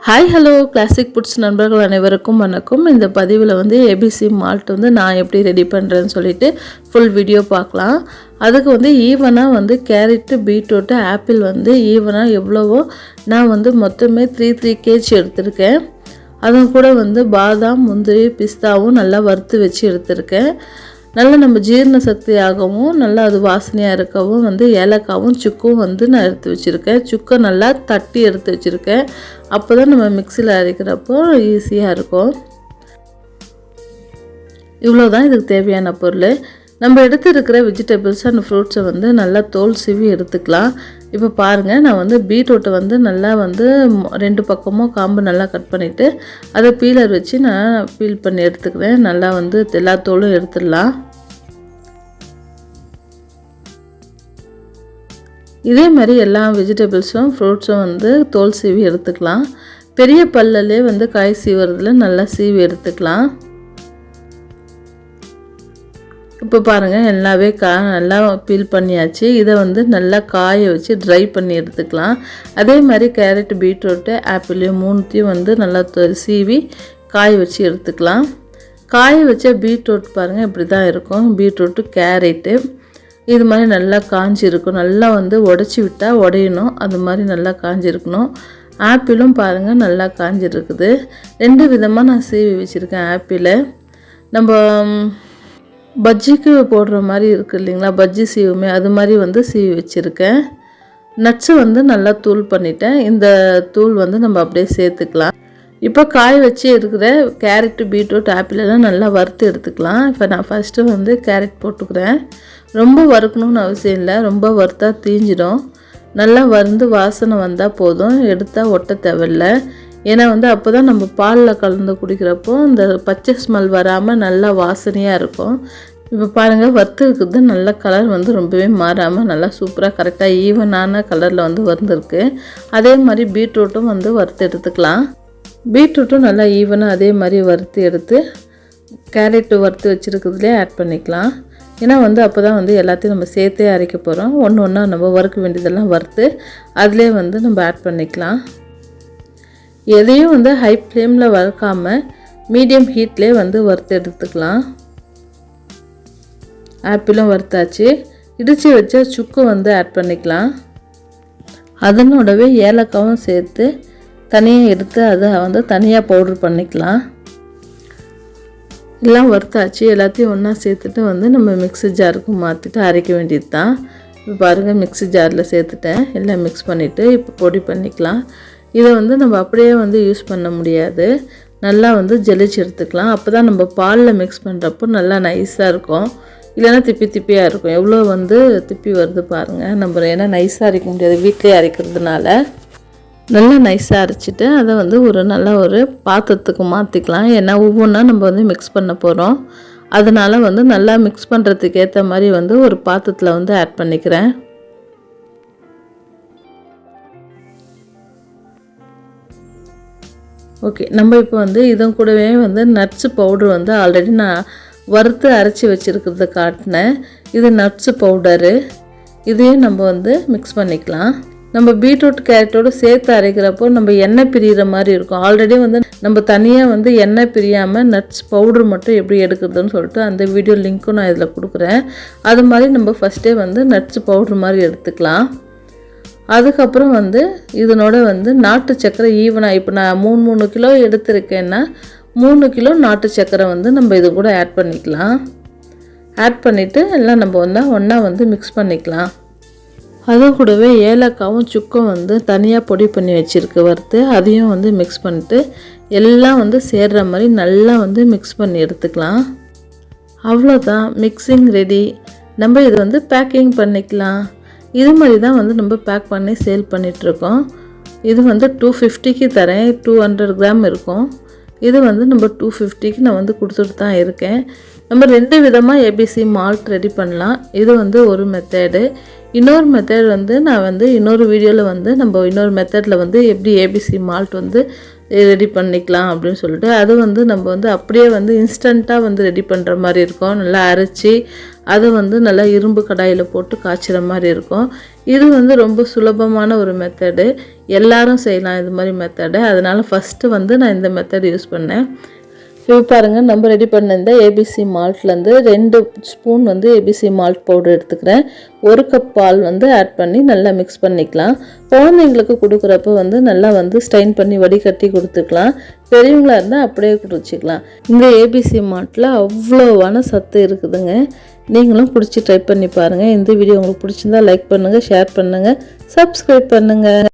Hi hello classic foods நண்பர்கள் அனைவருக்கும் வணக்கம். இந்த பதிவில் வந்து ஏபிசி மால்ட் வந்து நான் எப்படி ரெடி பண்ணுறேன்னு சொல்லிட்டு ஃபுல் வீடியோ பார்க்கலாம். அதுக்கு வந்து ஈவனாக வந்து கேரட்டு, பீட்ரூட்டு, ஆப்பிள் வந்து ஈவனாக எவ்வளவோ நான் வந்து மொத்தமே 3 kg எடுத்திருக்கேன். அதுவும் கூட வந்து பாதாம், முந்திரி, பிஸ்தாவும் நல்லா வறுத்து வச்சு எடுத்திருக்கேன். நல்லா நம்ம ஜீரண சக்தியாகவும் நல்லா அது வாசனையாக இருக்கவும் வந்து ஏலக்காவும் சுக்கும் வந்து நான் எடுத்து வச்சுருக்கேன். சுக்கை நல்லா தட்டி எடுத்து வச்சுருக்கேன். அப்போ தான் நம்ம மிக்சியில் அரைக்கிறப்போ ஈஸியாக இருக்கும். இவ்வளோ தான் இதுக்கு தேவையான பொருள். நம்ம எடுத்து இருக்கிற வெஜிடபிள்ஸ் அண்ட் ஃப்ரூட்ஸை வந்து நல்லா தோல் சீவி எடுத்துக்கலாம். இப்போ பாருங்கள், நான் வந்து பீட்ரூட்டை வந்து நல்லா வந்து 2 பக்கமும் காம்பு நல்லா கட் பண்ணிவிட்டு அதை பீலர் வச்சு நான் பீல் பண்ணி எடுத்துக்கிறேன். நல்லா வந்து எல்லா தோலும் எடுத்துடலாம். இதே மாதிரி எல்லா வெஜிடபிள்ஸும் ஃப்ரூட்ஸும் வந்து தோல் சீவி எடுத்துக்கலாம். பெரிய பல்லிலே வந்து காய் சீவுறதுல நல்லா சீவி எடுத்துக்கலாம். இப்போ பாருங்கள், எல்லாவே நல்லா பீல் பண்ணியாச்சு. இதை வந்து நல்லா காய வச்சு ட்ரை பண்ணி எடுத்துக்கலாம். அதே மாதிரி கேரட், பீட்ரூட்டு, ஆப்பிளையும் 3த்தையும் வந்து நல்லா சீவி காய வச்சு எடுத்துக்கலாம். காய வச்ச பீட்ரூட் பாருங்கள் இப்படி தான் இருக்கும். பீட்ரூட்டு, கேரட்டு இது மாதிரி நல்லா காஞ்சிருக்கும். நல்லா வந்து உடச்சி விட்டால் உடையணும், அது மாதிரி நல்லா காஞ்சிருக்கணும். ஆப்பிளும் பாருங்கள் நல்லா காஞ்சிருக்குது. 2 விதமாக நான் சீவி வச்சுருக்கேன் ஆப்பிளை. நம்ம பஜ்ஜிக்கு போடுற மாதிரி இருக்குது இல்லைங்களா, பஜ்ஜி சீவுமே அது மாதிரி வந்து சீவி வச்சுருக்கேன். நட்ஸு வந்து நல்லா தூள் பண்ணிட்டேன். இந்த தூள் வந்து நம்ம அப்படியே சேர்த்துக்கலாம். இப்போ காய வச்சு எடுக்கிற கேரட்டு, பீட்ரூட், ஆப்பிளெல்லாம் நல்லா வறுத்து எடுத்துக்கலாம். இப்போ நான் ஃபஸ்ட்டு வந்து கேரட் போட்டுக்கிறேன். ரொம்ப வறுக்கணும்னு அவசியம் இல்லை, ரொம்ப வறுத்தா தீஞ்சிடும். நல்லா வறுந்து வாசனை வந்தால் போதும், எடுத்தால் ஒட்ட தேவையில்லை. ஏன்னா வந்து அப்போ தான் நம்ம பாலில் கலந்து குடிக்கிறப்போ இந்த பச்சை ஸ்மெல் வராமல் நல்லா வாசனையாக இருக்கும். இப்போ பாருங்கள், வறுத்து இருக்குது நல்ல கலர் வந்து ரொம்பவே மாறாமல் நல்லா சூப்பராக கரெக்டாக ஈவனான கலரில் வந்து வறுந்துருக்கு. அதே மாதிரி பீட்ரூட்டும் வந்து வறுத்து எடுத்துக்கலாம். பீட்ரூட்டும் நல்லா ஈவனாக அதே மாதிரி வறுத்து எடுத்து கேரட்டு வறுத்து வச்சுருக்கிறதுலே ஆட் பண்ணிக்கலாம். ஏன்னா வந்து அப்போ தான் வந்து எல்லாத்தையும் நம்ம சேர்த்தே அரைக்க போகிறோம். ஒன்று ஒன்றா நம்ம வறுக்க வேண்டியதெல்லாம் வறுத்து அதிலே வந்து நம்ம ஆட் பண்ணிக்கலாம். எதையும் வந்து ஹை ஃப்ளேமில் வறுக்காமல் மீடியம் ஹீட்லேயே வந்து வறுத்து எடுத்துக்கலாம். ஆப்பிளும் வறுத்தாச்சு. இடித்து வச்ச சுக்கு வந்து ஆட் பண்ணிக்கலாம். அதனோடவே ஏலக்காவும் சேர்த்து தனியாக எடுத்து அதை வந்து தனியாக பவுட்ரு பண்ணிக்கலாம். எல்லாம் வறுத்தாச்சு. எல்லாத்தையும் ஒன்றா சேர்த்துட்டு வந்து நம்ம மிக்ஸி ஜாருக்கு மாற்றிட்டு அரைக்க வேண்டியது தான். இப்போ பாருங்கள், மிக்ஸி ஜாரில் சேர்த்துட்டேன். எல்லாம் மிக்ஸ் பண்ணிவிட்டு இப்போ பொடி பண்ணிக்கலாம். இதை வந்து நம்ம அப்படியே வந்து யூஸ் பண்ண முடியாது, நல்லா வந்து ஜலிச்சு எடுத்துக்கலாம். அப்போ தான் நம்ம பாலில் மிக்ஸ் பண்ணுறப்போ நல்லா நைஸாக இருக்கும். இல்லைன்னா திப்பி திப்பியாக இருக்கும். எவ்வளோ வந்து திப்பி வருது பாருங்கள். நம்ம ஏன்னா நைஸாக அரைக்க முடியாது, வீட்டிலே அரைக்கிறதுனால நல்லா நைஸாக அரைச்சிட்டு அதை வந்து நல்ல ஒரு பாத்திரத்துக்கு மாற்றிக்கலாம். ஏன்னா ஒவ்வொன்றா நம்ம வந்து மிக்ஸ் பண்ண போகிறோம். அதனால் வந்து நல்லா மிக்ஸ் பண்ணுறதுக்கு ஏற்ற மாதிரி வந்து ஒரு பாத்திரத்தில் வந்து ஆட் பண்ணிக்கிறேன். ஓகே, நம்ம இப்போ வந்து இதுவும் கூடவே வந்து நட்ஸு பவுட்ரு வந்து ஆல்ரெடி நான் வறுத்து அரைச்சி வச்சுருக்கிறத காட்டினேன். இது நட்ஸு பவுடரு. இதையும் நம்ம வந்து மிக்ஸ் பண்ணிக்கலாம். நம்ம பீட்ரூட் கேரட்டோடு சேர்த்து அரைக்கிறப்போ நம்ம எண்ணெய் பிரிகிற மாதிரி இருக்கும். ஆல்ரெடி வந்து நம்ம தனியாக வந்து எண்ணெய் பிரியாமல் நட்ஸ் பவுட்ரு மட்டும் எப்படி எடுக்கிறதுன்னு சொல்லிட்டு அந்த வீடியோ லிங்க்கும் நான் இதில் கொடுக்குறேன். அது மாதிரி நம்ம ஃபஸ்ட்டே வந்து நட்ஸ் பவுட்ரு மாதிரி எடுத்துக்கலாம். அதுக்கப்புறம் வந்து இதனோட வந்து நாட்டு சக்கரை ஈவனாக, இப்போ நான் 3 கிலோ எடுத்திருக்கேன்னா 3 கிலோ நாட்டு சக்கரை வந்து நம்ம இது கூட ஆட் பண்ணிக்கலாம். ஆட் பண்ணிவிட்டு எல்லாம் நம்ம ஒன்றா வந்து மிக்ஸ் பண்ணிக்கலாம். அது கூடவே ஏலக்காவும் சுக்கும் வந்து தனியாக பொடி பண்ணி வச்சுருக்கு வறுத்து, அதையும் வந்து மிக்ஸ் பண்ணிட்டு எல்லாம் வந்து சேர்கிற மாதிரி நல்லா வந்து மிக்ஸ் பண்ணி எடுத்துக்கலாம். அவ்வளோதான், மிக்சிங் ரெடி. நம்ம இது வந்து பேக்கிங் பண்ணிக்கலாம். இது மாதிரி தான் வந்து நம்ம பேக் பண்ணி சேல் பண்ணிகிட்ருக்கோம். இது வந்து 250க்கு தரேன். 200 கிராம் இருக்கும். இது வந்து நம்ம 250க்கு நான் வந்து கொடுத்துட்டு தான் இருக்கேன். நம்ம 2 விதமாக ஏபிசி மால்ட் ரெடி பண்ணலாம். இது வந்து ஒரு மெத்தடு. இன்னொரு மெத்தட் வந்து நான் வந்து இன்னொரு வீடியோவில் வந்து நம்ம இன்னொரு மெத்தடில் வந்து எப்படி ஏபிசி மால்ட் வந்து ரெடி பண்ணிக்கலாம் அப்படின்னு சொல்லிட்டு அது வந்து நம்ம வந்து அப்படியே வந்து இன்ஸ்டண்ட்டாக வந்து ரெடி பண்ணுற மாதிரி இருக்கும். நல்லா அரைச்சி அதை வந்து நல்லா இரும்பு கடாயில் போட்டு காய்ச்சிற மாதிரி இருக்கும். இது வந்து ரொம்ப சுலபமான ஒரு மெத்தடு, எல்லாரும் செய்யலாம் இது மாதிரி மெத்தடு. அதனால் ஃபஸ்ட்டு வந்து நான் இந்த மெத்தட் யூஸ் பண்ணேன். இப்போ பாருங்கள், நம்ம ரெடி பண்ண இந்த ஏபிசி மால்ட்லேருந்து 2 ஸ்பூன் வந்து ஏபிசி மால்ட் பவுடர் எடுத்துக்கிறேன். 1 கப் பால் வந்து ஆட் பண்ணி நல்லா மிக்ஸ் பண்ணிக்கலாம். குழந்தைங்களுக்கு கொடுக்குறப்ப வந்து நல்லா வந்து ஸ்ட்ரெயின் பண்ணி வடிகட்டி கொடுத்துக்கலாம். பெரியவங்களாக இருந்தால் அப்படியே குடிச்சிக்கலாம். இந்த ஏபிசி மால்ட்டில் அவ்வளோவான சத்து இருக்குதுங்க. நீங்களும் குடிச்சு ட்ரை பண்ணி பாருங்கள். இந்த வீடியோ உங்களுக்கு பிடிச்சிருந்தா லைக் பண்ணுங்கள், ஷேர் பண்ணுங்கள், சப்ஸ்கிரைப் பண்ணுங்கள்.